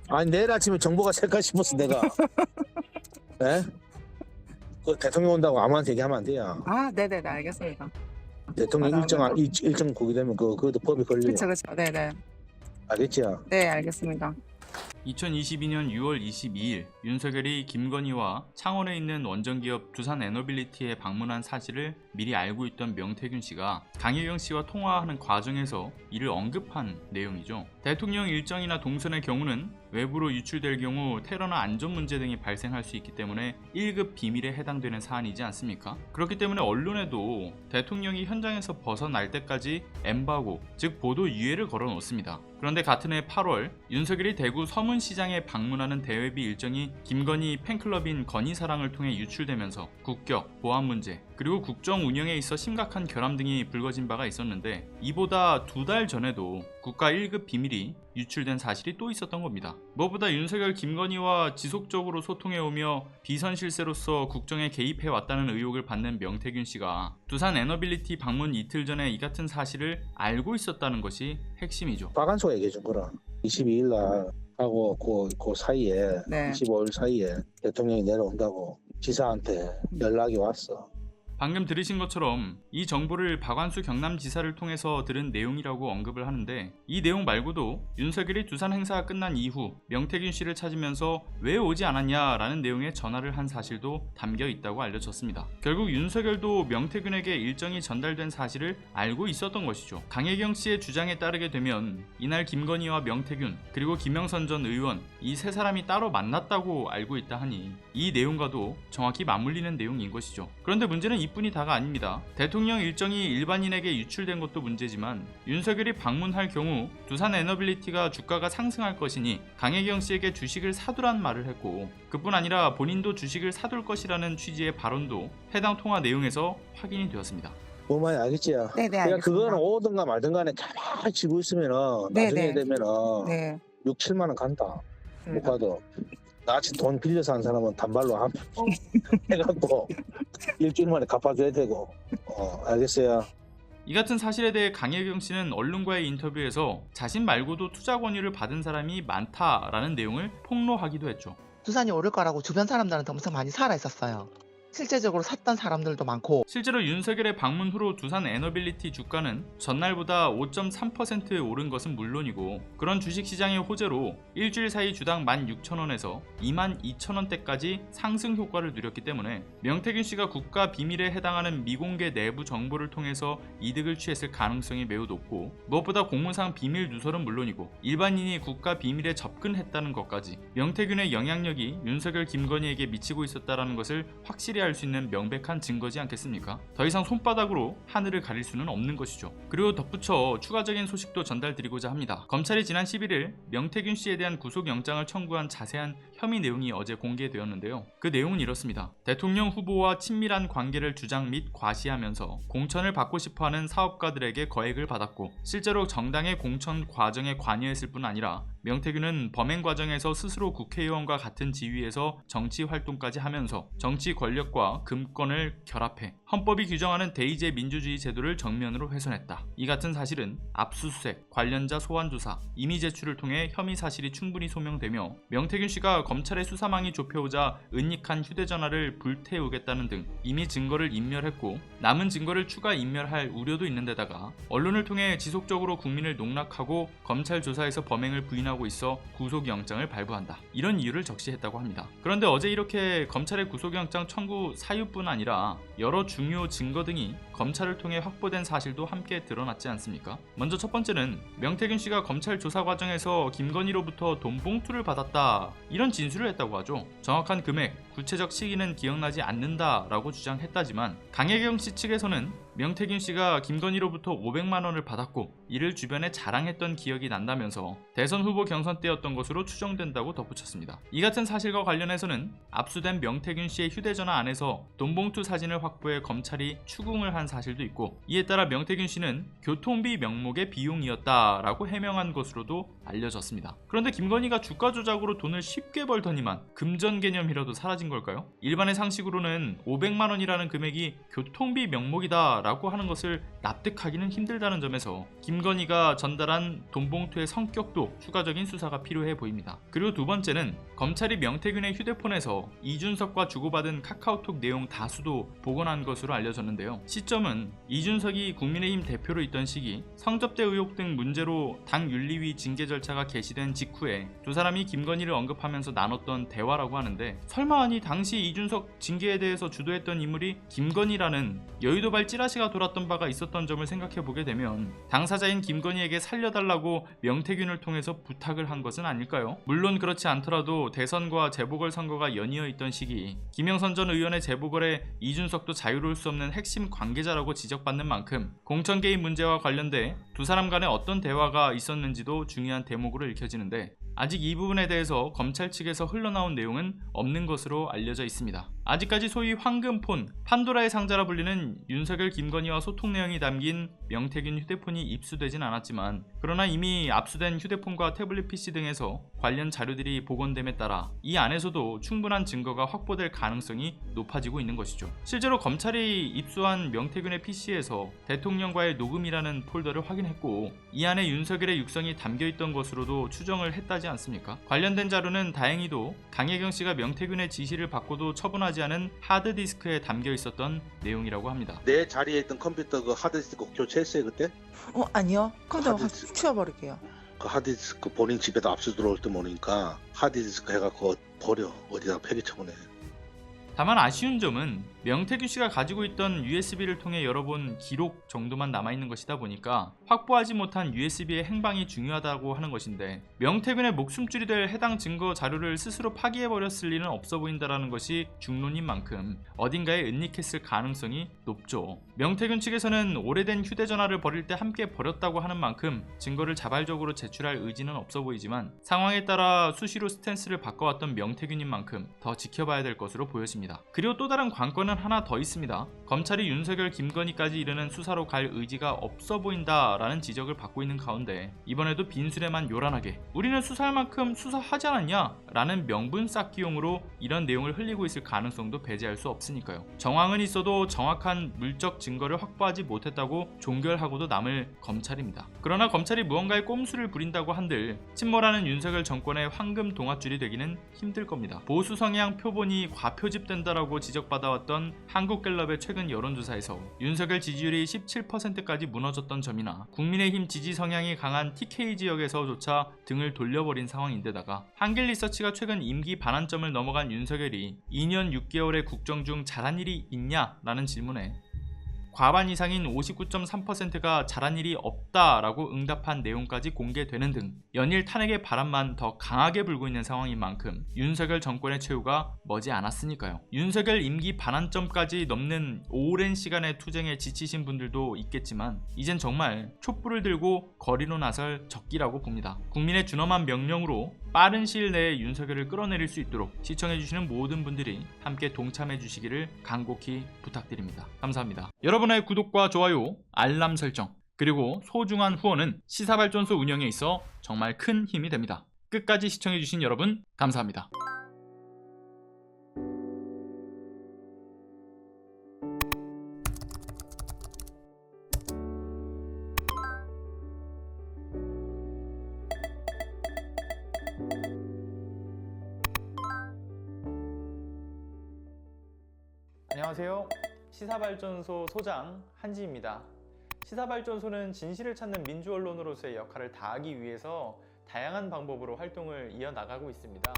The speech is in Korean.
아니 내일 아침에 정보가 셀까 싶었어 내가. 예? 그 대통령 온다고 아무한테 얘기하면 안 돼요. 아, 네네네, 알겠습니다. 대통령 맞아. 일정 보게 되면 그것도 법이 걸려요. 그쵸. 네네. 알겠지요? 네, 알겠습니다. 2022년 6월 22일 윤석열이 김건희와 창원에 있는 원전기업 두산에너빌리티에 방문한 사실을 미리 알고 있던 명태균 씨가 강혜경 씨와 통화하는 과정에서 이를 언급한 내용이죠. 대통령 일정이나 동선의 경우는 외부로 유출될 경우 테러나 안전 문제 등이 발생할 수 있기 때문에 1급 비밀에 해당되는 사안이지 않습니까? 그렇기 때문에 언론에도 대통령이 현장에서 벗어날 때까지 엠바고, 즉 보도 유예를 걸어 놓습니다. 그런데 같은 해 8월 윤석열이 대구 서문시장에 방문하는 대회비 일정이 김건희 팬클럽인 건희사랑을 통해 유출되면서 국격, 보안 문제, 그리고 국정 운영에 있어 심각한 결함 등이 불거진 바가 있었는데 이보다 2달 전에도 국가 1급 비밀이 유출된 사실이 또 있었던 겁니다. 무엇보다 윤석열 김건희와 지속적으로 소통해오며 비선 실세로서 국정에 개입해왔다는 의혹을 받는 명태균 씨가 두산 에너빌리티 방문 이틀 전에 이 같은 사실을 알고 있었다는 것이 핵심이죠. 박한수가 얘기해 준 거라. 22일 날 하고 그 사이에 네. 25일 사이에 대통령이 내려온다고 지사한테 연락이 왔어. 방금 들으신 것처럼 이 정보를 박완수 경남지사를 통해서 들은 내용이라고 언급을 하는데 이 내용 말고도 윤석열이 두산 행사가 끝난 이후 명태균 씨를 찾으면서 왜 오지 않았냐라는 내용의 전화를 한 사실도 담겨 있다고 알려졌습니다. 결국 윤석열도 명태균에게 일정이 전달된 사실을 알고 있었던 것이죠. 강혜경 씨의 주장에 따르게 되면 이날 김건희와 명태균 그리고 김영선 전 의원 이 세 사람이 따로 만났다고 알고 있다 하니 이 내용과도 정확히 맞물리는 내용인 것이죠. 그런데 문제는 이뿐이 다가 아닙니다. 대통령 일정이 일반인에게 유출된 것도 문제지만 윤석열이 방문할 경우 두산 에너빌리티가 주가가 상승할 것이니 강혜경 씨에게 주식을 사두란 말을 했고 그뿐 아니라 본인도 주식을 사둘 것이라는 취지의 발언도 해당 통화 내용에서 확인이 되었습니다. 뭔 말인지 알겠지요? 네네, 그러니까 알겠습니다. 그거는 오든가 말든가 간에 가만히 쥐고 있으면은 나중에 네네. 되면은 네. 6, 7만 원 간다. 못 가도 나같이 돈 빌려서 한 사람은 단발로 해갖고 일주일 만에 갚아줘야 되고. 알겠어요. 이 같은 사실에 대해 강혜경 씨는 언론과의 인터뷰에서 자신 말고도 투자 권유를 받은 사람이 많다라는 내용을 폭로하기도 했죠. 두산이 오를 거라고 주변 사람들한테 엄청 많이 살아 있었어요. 실제적으로 샀던 사람들도 많고. 실제로 윤석열의 방문 후로 두산 에너빌리티 주가는 전날보다 5.3% 오른 것은 물론이고 그런 주식시장의 호재로 일주일 사이 주당 16,000원에서 22,000원대까지 상승 효과를 누렸기 때문에 명태균 씨가 국가 비밀에 해당하는 미공개 내부 정보를 통해서 이득을 취했을 가능성이 매우 높고 무엇보다 공무상 비밀 누설은 물론이고 일반인이 국가 비밀에 접근했다는 것까지 명태균의 영향력이 윤석열 김건희에게 미치고 있었다는 것을 확실히 할 수 있는 명백한 증거지 않겠습니까? 더 이상 손바닥으로 하늘을 가릴 수는 없는 것이죠. 그리고 덧붙여 추가적인 소식도 전달드리고자 합니다. 검찰이 지난 11일 명태균 씨에 대한 구속영장을 청구한 자세한 혐의 내용이 어제 공개되었는데요. 그 내용은 이렇습니다. 대통령 후보와 친밀한 관계를 주장 및 과시하면서 공천을 받고 싶어하는 사업가들에게 거액을 받았고 실제로 정당의 공천 과정에 관여했을 뿐 아니라 명태균은 범행 과정에서 스스로 국회의원과 같은 지위에서 정치 활동까지 하면서 정치 권력과 금권을 결합해 헌법이 규정하는 대의제 민주주의 제도를 정면으로 훼손했다. 이 같은 사실은 압수수색, 관련자 소환 조사, 임의 제출을 통해 혐의 사실이 충분히 소명되며 명태균 씨가 검찰의 수사망이 좁혀오자 은닉한 휴대전화를 불태우겠다는 등 이미 증거를 인멸했고 남은 증거를 추가 인멸할 우려도 있는 데다가 언론을 통해 지속적으로 국민을 농락하고 검찰 조사에서 범행을 부인하고 있어 구속영장을 발부한다. 이런 이유를 적시했다고 합니다. 그런데 어제 이렇게 검찰의 구속영장 청구 사유뿐 아니라 여러 중요 증거 등이 검찰을 통해 확보된 사실도 함께 드러났지 않습니까? 먼저 첫 번째는 명태균 씨가 검찰 조사 과정에서 김건희로부터 돈 봉투를 받았다 이런 진술을 했다고 하죠. 정확한 금액, 구체적 시기는 기억나지 않는다라고 주장했다지만 강혜경 씨 측에서는 명태균 씨가 김건희로부터 500만 원을 받았고 이를 주변에 자랑했던 기억이 난다면서 대선 후보 경선 때였던 것으로 추정된다고 덧붙였습니다. 이 같은 사실과 관련해서는 압수된 명태균 씨의 휴대전화 안에서 돈봉투 사진을 확보에 검찰이 추궁을 한 사실도 있고, 이에 따라 명태균 씨는 교통비 명목의 비용이었다라고 해명한 것으로도 알려졌습니다. 그런데 김건희가 주가 조작으로 돈을 쉽게 벌더니만 금전 개념이라도 사라진 걸까요? 일반의 상식으로는 500만 원이라는 금액이 교통비 명목이다 라고 하는 것을 납득하기는 힘들다는 점에서 김건희가 전달한 돈봉투의 성격도 추가적인 수사가 필요해 보입니다. 그리고 두 번째는 검찰이 명태균의 휴대폰에서 이준석과 주고받은 카카오톡 내용 다수도 복원한 것으로 알려졌는데요. 시점은 이준석이 국민의힘 대표로 있던 시기 성접대 의혹 등 문제로 당 윤리위 징계 절차가 개시된 직후에 두 사람이 김건희를 언급하면서 나눴던 대화라고 하는데, 설마 아니 당시 이준석 징계에 대해서 주도했던 인물이 김건희라는 여의도발 찌라시가 돌았던 바가 있었던 점을 생각해보게 되면 당사자인 김건희에게 살려달라고 명태균을 통해서 부탁을 한 것은 아닐까요? 물론 그렇지 않더라도 대선과 재보궐선거가 연이어 있던 시기 김영선 전 의원의 재보궐에 이준석도 자유로울 수 없는 핵심 관계자라고 지적받는 만큼 공천 개입 문제와 관련돼 두 사람 간에 어떤 대화가 있었는지도 중요한 대목으로 읽혀지는데, 아직 이 부분에 대해서 검찰 측에서 흘러나온 내용은 없는 것으로 알려져 있습니다. 아직까지 소위 황금폰, 판도라의 상자라 불리는 윤석열, 김건희와 소통 내용이 담긴 명태균 휴대폰이 입수되진 않았지만, 그러나 이미 압수된 휴대폰과 태블릿 PC 등에서 관련 자료들이 복원됨에 따라 이 안에서도 충분한 증거가 확보될 가능성이 높아지고 있는 것이죠. 실제로 검찰이 입수한 명태균의 PC에서 대통령과의 녹음이라는 폴더를 확인했고, 이 안에 윤석열의 육성이 담겨있던 것으로도 추정을 했다지 않습니까? 관련된 자료는 다행히도 강혜경 씨가 명태균의 지시를 받고도 처분하지 않은 하드디스크에 담겨 있었던 내용이라고 합니다. 내 자리에 있던 컴퓨터 그 하드디스크 교체했어요 그때? 아니요. 컴퓨터 확 하드디스크. 치워버릴게요. 그 하드디스크 본인 집에도 압수 들어올 때 모르니까 하드디스크 해갖고 버려, 어디다 폐기 처분해. 다만 아쉬운 점은 명태균 씨가 가지고 있던 USB를 통해 열어본 기록 정도만 남아있는 것이다 보니까 확보하지 못한 USB의 행방이 중요하다고 하는 것인데, 명태균의 목숨줄이 될 해당 증거 자료를 스스로 파기해버렸을 리는 없어 보인다는 것이 중론인 만큼 어딘가에 은닉했을 가능성이 높죠. 명태균 측에서는 오래된 휴대전화를 버릴 때 함께 버렸다고 하는 만큼 증거를 자발적으로 제출할 의지는 없어 보이지만, 상황에 따라 수시로 스탠스를 바꿔왔던 명태균인 만큼 더 지켜봐야 될 것으로 보여집니다. 그리고 또 다른 관건은 하나 더 있습니다. 검찰이 윤석열, 김건희까지 이르는 수사로 갈 의지가 없어 보인다라는 지적을 받고 있는 가운데, 이번에도 빈술에만 요란하게 우리는 수사할 만큼 수사하지 않았냐? 라는 명분 쌓기용으로 이런 내용을 흘리고 있을 가능성도 배제할 수 없으니까요. 정황은 있어도 정확한 물적 증거를 확보하지 못했다고 종결하고도 남을 검찰입니다. 그러나 검찰이 무언가에 꼼수를 부린다고 한들 침몰하는 윤석열 정권의 황금 동아줄이 되기는 힘들 겁니다. 보수 성향 표본이 과표집된다라고 지적받아왔던 한국갤럽의 최근 여론조사에서 윤석열 지지율이 17%까지 무너졌던 점이나 국민의힘 지지 성향이 강한 TK 지역에서조차 등을 돌려버린 상황인데다가 한길리서치가 최근 임기 반환점을 넘어간 윤석열이 2년 6개월의 국정 중 잘한 일이 있냐라는 질문에 과반 이상인 59.3%가 잘한 일이 없다라고 응답한 내용까지 공개되는 등 연일 탄핵의 바람만 더 강하게 불고 있는 상황인 만큼 윤석열 정권의 최후가 머지 않았으니까요. 윤석열 임기 반환점까지 넘는 오랜 시간의 투쟁에 지치신 분들도 있겠지만, 이젠 정말 촛불을 들고 거리로 나설 적기라고 봅니다. 국민의 준엄한 명령으로 빠른 시일 내에 윤석열을 끌어내릴 수 있도록 시청해주시는 모든 분들이 함께 동참해주시기를 간곡히 부탁드립니다. 감사합니다. 여러분의 구독과 좋아요, 알람 설정, 그리고 소중한 후원은 시사발전소 운영에 있어 정말 큰 힘이 됩니다. 끝까지 시청해주신 여러분 감사합니다. 안녕하세요. 시사발전소 소장 한지입니다. 시사발전소는 진실을 찾는 민주언론으로서의 역할을 다하기 위해서 다양한 방법으로 활동을 이어나가고 있습니다.